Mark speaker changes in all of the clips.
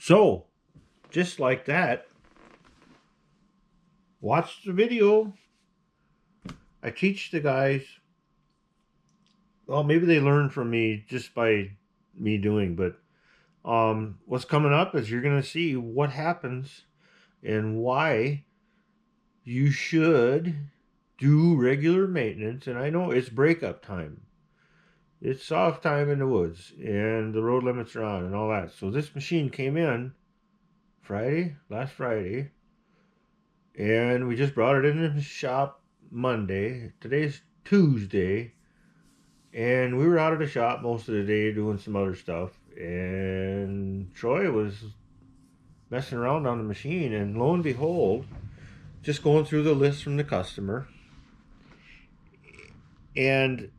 Speaker 1: So, just like that, watch the video. I teach the guys. Well, maybe they learn from me just by me doing, but what's coming up is you're going to see what happens and why you should do regular maintenance. And I know it's breakup time. It's soft time in the woods and the road limits are on and all that. So this machine came in last Friday, and we just brought it in the shop Monday. Today's Tuesday, and we were out of the shop most of the day doing some other stuff. And Troy was messing around on the machine, and lo and behold, just going through the list from the customer, and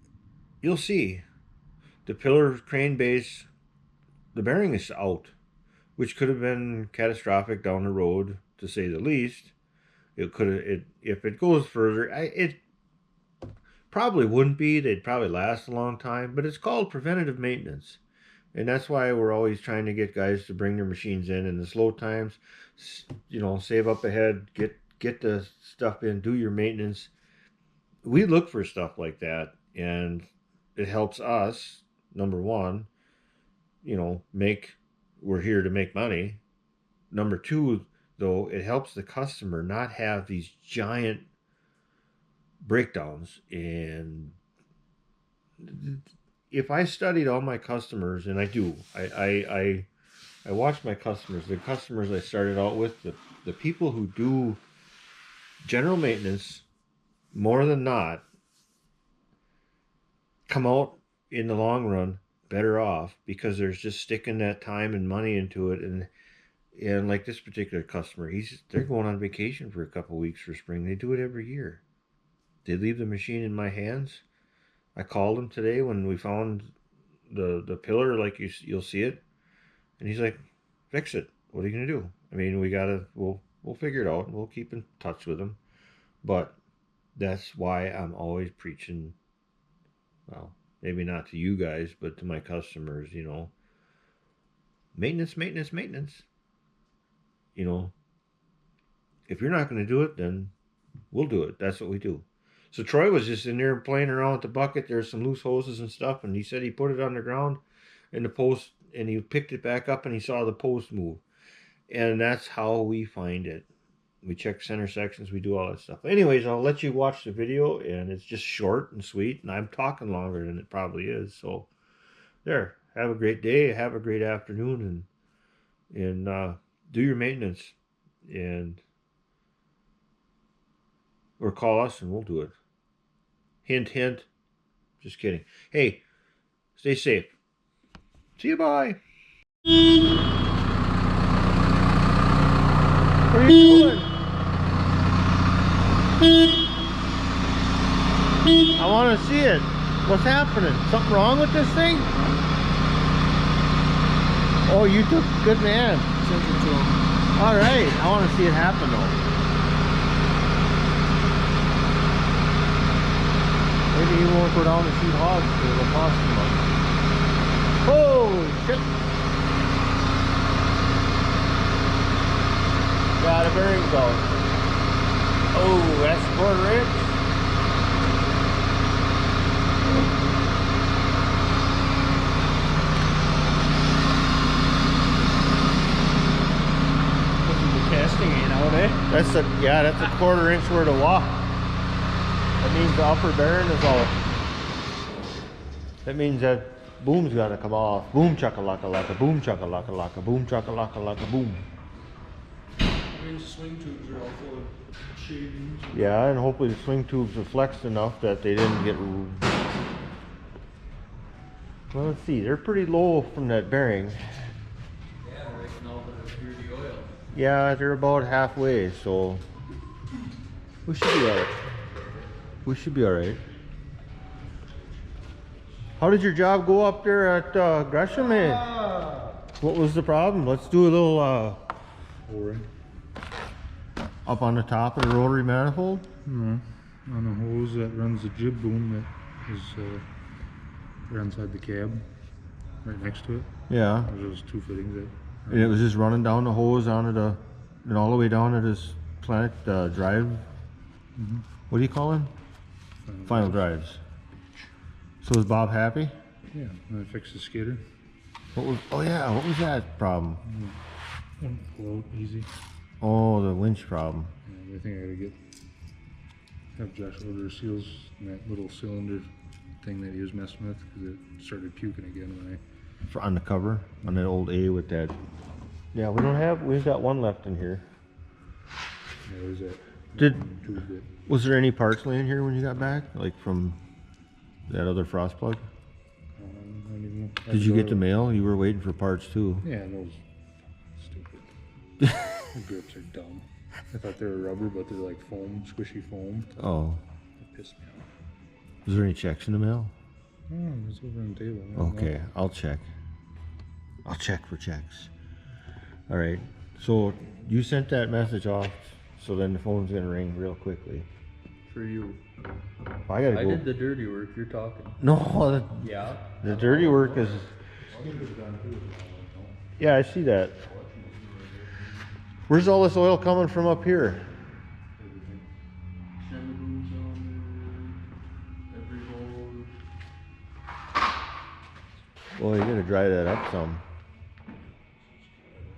Speaker 1: you'll see the pillar crane base, the bearing is out, which could have been catastrophic down the road, to say the least. It could have, if it goes further, it probably wouldn't be. They'd probably last a long time, but it's called preventative maintenance. And that's why we're always trying to get guys to bring their machines in the slow times, save up ahead, get the stuff in, do your maintenance. We look for stuff like that, and it helps us, number one, we're here to make money. Number two, though, it helps the customer not have these giant breakdowns. And if I studied all my customers, and I do, I watch my customers, the customers I started out with, the people who do general maintenance more than not come out in the long run better off, because there's just sticking that time and money into it. And like this particular customer, they're going on vacation for a couple weeks for spring. They do it every year. They leave the machine in my hands. I called him today when we found the pillar, like you'll see it, and he's like, "Fix it. What are you gonna do?" I mean, we'll figure it out. We'll keep in touch with him, but that's why I'm always preaching. Well, maybe not to you guys, but to my customers. Maintenance, maintenance, maintenance. If you're not going to do it, then we'll do it. That's what we do. So Troy was just in there playing around with the bucket. There's some loose hoses and stuff, and he said he put it on the ground in the post, and he picked it back up, and he saw the post move. And that's how we find it. We check center sections. We do all that stuff. Anyways, I'll let you watch the video, and it's just short and sweet, and I'm talking longer than it probably is. So there, have a great day. Have a great afternoon, and do your maintenance, and or call us and we'll do it. Hint, hint. Just kidding. Hey, stay safe. See you, bye. What are you doing? I want to see it. What's happening? Something wrong with this thing? Oh, you took, good man. All right, I want to see it happen though. Maybe he won't go down and shoot hogs because it'll cost him much. Holy shit! Yeah, the bearing's out. Oh, that's a quarter inch.
Speaker 2: Casting ain't out, eh?
Speaker 1: That's a quarter inch worth of walk. That means the upper bearing is out. That means that boom's gotta come off. Boom chaka-laka laka, boom chaka-laka laka, boom chaka-laka laka, boom.
Speaker 2: That means the swing tubes are all full of shavings.
Speaker 1: Yeah, and hopefully the swing tubes are flexed enough that they didn't get... Well, let's see, they're pretty low from that bearing.
Speaker 2: Yeah, right now, but here's the oil.
Speaker 1: Yeah, they're about halfway, so we should be alright. We should be alright. How did your job go up there at Gresham? What was the problem? Let's do a little
Speaker 2: O-ring.
Speaker 1: up on the top of the rotary manifold.
Speaker 2: No, on the hose that runs the jib boom that is right inside the cab, right next to it.
Speaker 1: Yeah.
Speaker 2: There's those two fittings that
Speaker 1: And it was just running down the hose onto the, and all the way down to this Planet Drive. What do you call him? Final drives. So was Bob happy?
Speaker 3: Yeah, and I fixed the skidder.
Speaker 1: What was? Oh yeah, what was that problem?
Speaker 3: Float easy.
Speaker 1: Oh, the winch problem.
Speaker 3: Yeah, I think I gotta have Josh order seals in that little cylinder thing that he was messing with because it started puking again when
Speaker 1: On the cover, on that old A with that. Yeah, we've got one left in here.
Speaker 3: Yeah, there's that.
Speaker 1: Was there any parts laying here when you got back? Like from that other frost plug?
Speaker 3: I don't even know.
Speaker 1: Did you get the mail? You were waiting for parts too.
Speaker 3: Yeah, those stupid. The grips are dumb. I thought they were rubber, but they're like foam, squishy foam.
Speaker 1: Oh.
Speaker 3: It pissed me off.
Speaker 1: Was there any checks in the mail?
Speaker 3: Oh, it's over on the table. I don't
Speaker 1: Okay,
Speaker 3: know.
Speaker 1: I'll check. I'll check for checks. All right. So you sent that message off, so then the phone's gonna ring real quickly.
Speaker 4: For you.
Speaker 1: I gotta
Speaker 4: I
Speaker 1: go.
Speaker 4: did the dirty work, you're talking.
Speaker 1: No,
Speaker 4: Yeah.
Speaker 1: the dirty work is. Yeah, I see that. Where's all this oil coming from up here?
Speaker 4: Chemicals on there, every hole.
Speaker 1: Well, you gotta dry that up some.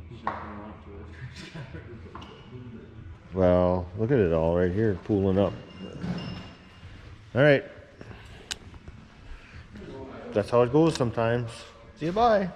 Speaker 4: He's not gonna want to.
Speaker 1: Well, look at it all right here, pooling up. All right. That's how it goes sometimes. See you, bye.